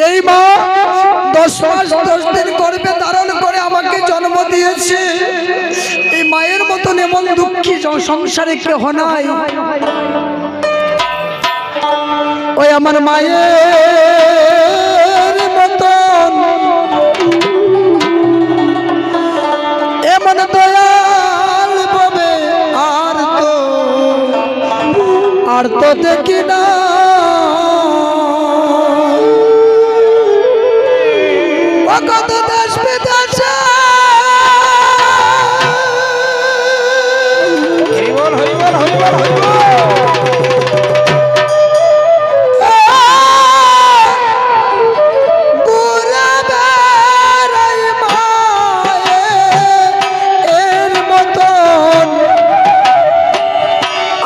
এই মা 10 মাস 10 দিন গর্ভে ধারণ করে আমাকে জন্ম দিয়েছে। এই মায়ের মতন এমন দুঃখী সংসারে কেহ নাই। ওই আমার মায়ের মতন এমন দয়াল পাবে আর তো দেখি না। কত দেশ বিদেশে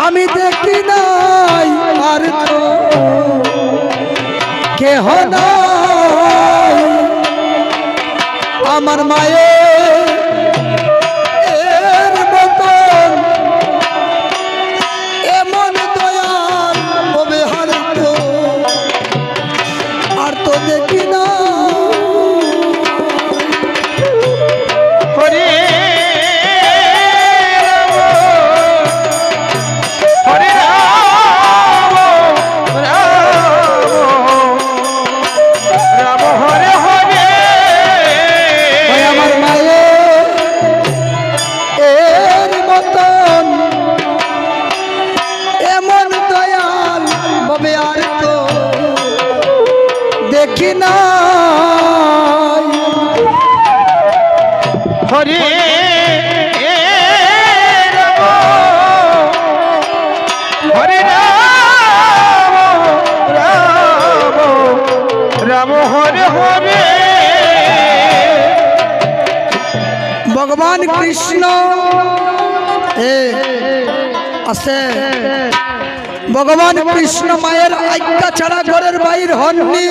আমি দেখি নাই আর তো কেহ নাই। আমার মায়ের মতন এমন দয়াল হবে আর তো দেখি না। দেখি না হরে হরে রাম হরে হরে। ভগবান কৃষ্ণ আছে। ভগবান কৃষ্ণ মায়ের আজ্ঞা ছাড়া ঘরের বাইর হননি।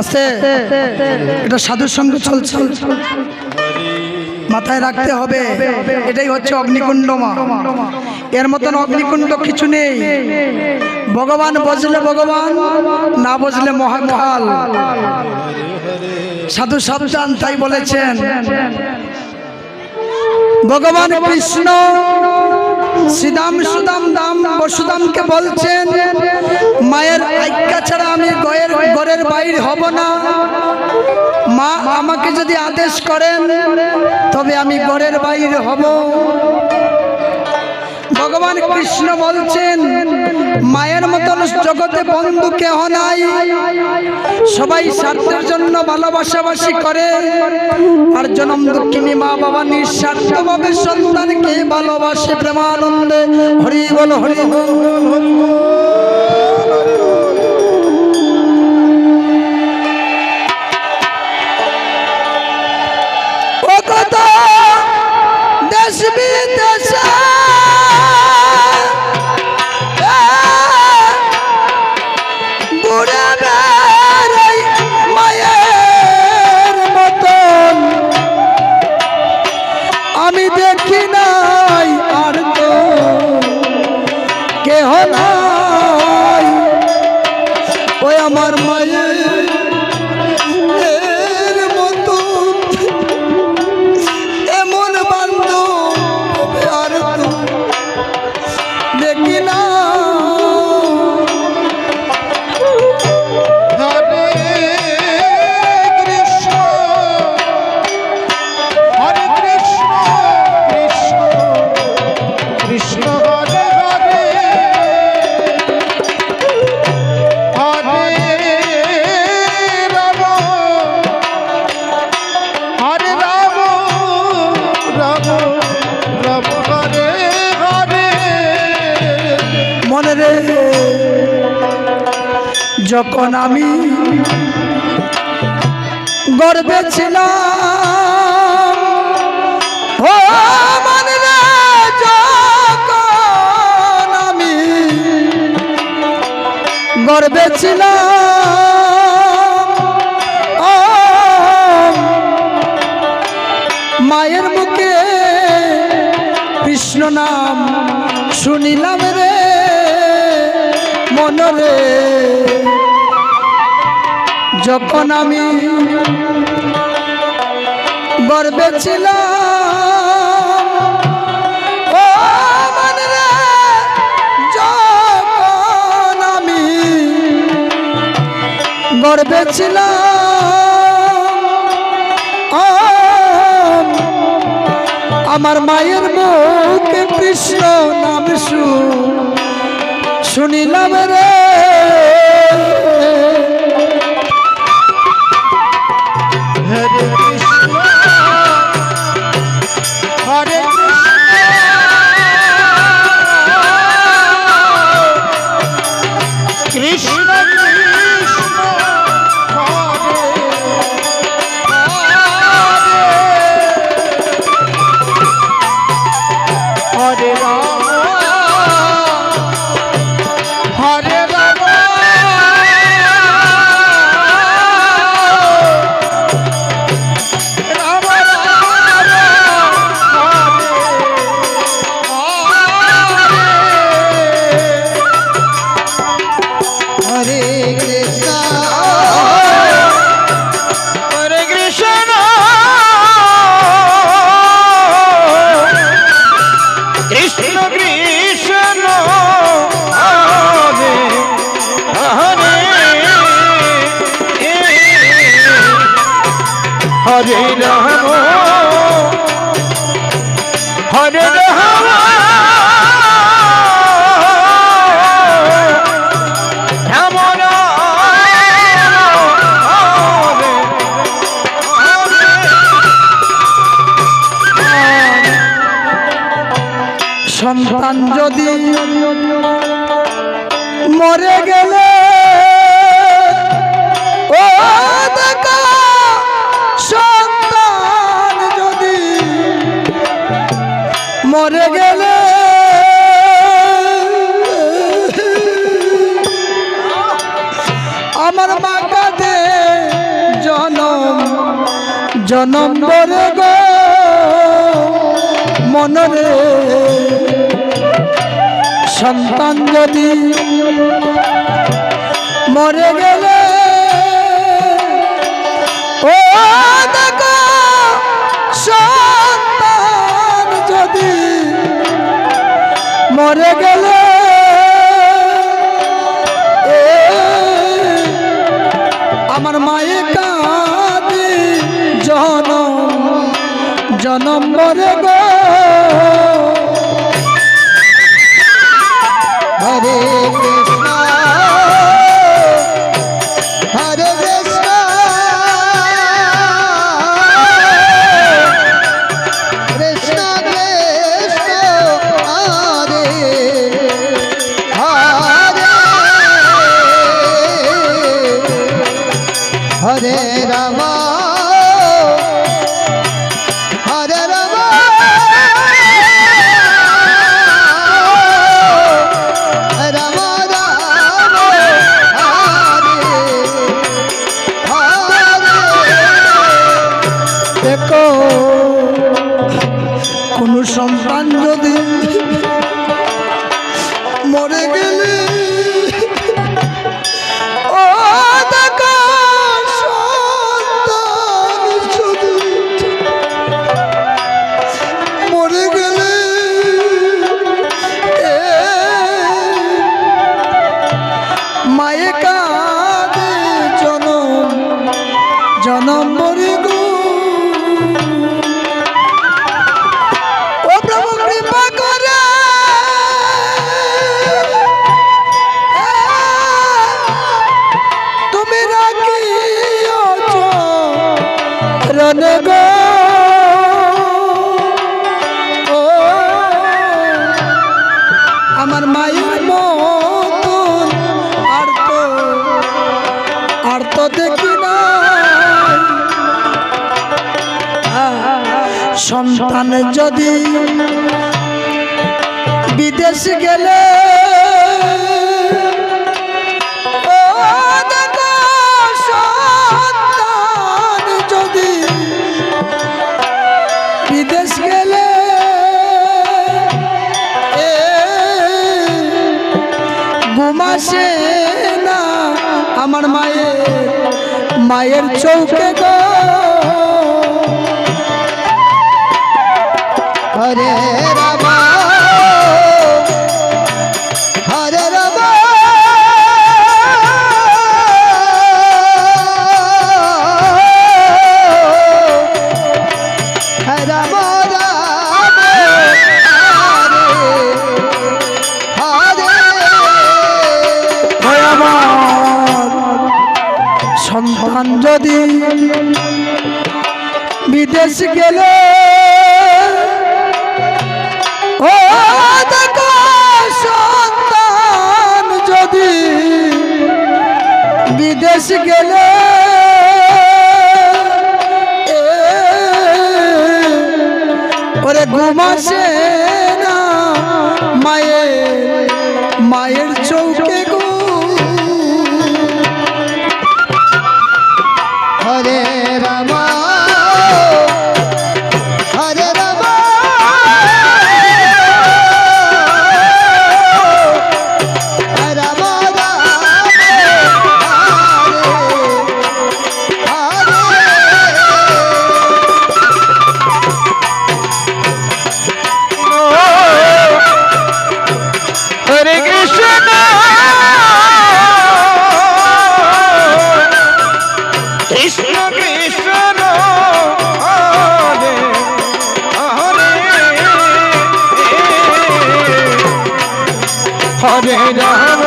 আছে এটা সাধুর সঙ্গে চলছে, মাথায় রাখতে হবে। এটাই হচ্ছে অগ্নিকুণ্ড মা। এর মতন অগ্নিকুণ্ড কিছু নেই। ভগবান বুঝলে ভগবান, না বুঝলে মহাকাল। সাধু সাবধান তাই বলেছেন। ভগবান কৃষ্ণ শ্রীদাম সুদাম দাম বসুদামকে বলছেন, মায়ের আজ্ঞা ছাড়া আমি ঘরের বাইরে হব না। মা আমাকে যদি আদেশ করেন তবে আমি ঘরের বাইরে হব। ভগবান কৃষ্ণ বলছেন, মায়ের মতন জগতে বন্ধু কেহ নাই। সবাই স্বার্থের জন্য ভালোবাসাবাসি করে, আর জনম দুঃখিনী মা বাবা নিঃস্বার্থভাবে সন্তানকে ভালোবাসে প্রেমানন্দে। হরি বল হরি বল। ও কথা দেশ বিদেশে আমি দেখি নাই আর তো কেহ নাই। ওই আমার মায়ের মতো এমন বান্ধব আর তো দেখি না। মনে রে, যখন আমি গর্বে ছিলাম, ও মনে রে, যখন আমি গর্বে ছিলাম, ও মায়ের মুখে কৃষ্ণ নাম শুনিলাম রে মনরে। যখন আমি গর্বে ছিলাম ও মন রে, যখন আমি গর্বে ছিলাম আমার মায়ের মুখে কৃষ্ণ নাম শুনিলাম রে। হরে কৃষ্ণ হরে কৃষ্ণ কৃষ্ণ হরে রাম হরে রাম হরে রাম হরে রাম রাম সন্তান যদি মরে গেলে ও দেখা সন্তান যদি মরে গেলে আমার মা কাঁদে জনম জনম বরে গো মনরে। সন্তান যদি মরে গেলে ও দেখো সন্তান যদি মরে গেলে আমার মায়ে কাঁদে জনম জনম মরে গো। হরে কৃষ্ণ হরে কৃষ্ণ কৃষ্ণ কৃষ্ণ হরে হরে হরে রাম হরে রাম কোন সন্তান যদি মরে গেলে ও দেখা সন্তান যদি মরে গেলে মায়ে কাঁদে জনম জনম মরে গো। আমার মায়ের মতন আর তো দেখি না। সন্তান যদি বিদেশ গেলে সন্তান যদি বিদেশ গেলে ঘুমাসে না আমার মায়ের মায়ের চৌকে গো হরে রাম হরে রাম রাম রাম হরে হয় আমার সন্তান যদি বিদেশ গেলে ও দেখো সন্তান যদি বিদেশ গেলে ওরে ঘুমাসে না মায়ের চৌকে গো হরে রাম হরে রাম রাম হরে কৃষ্ণ কৃষ্ণ কৃষ্ণ হরে হরে হরে রাম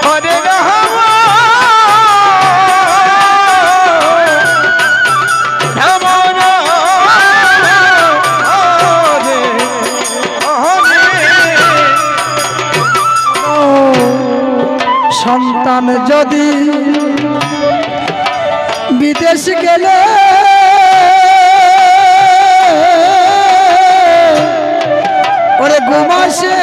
হরে রাম রাম হরে সন্তান যদি বিদেশ গেলে ওরে ঘুমাসে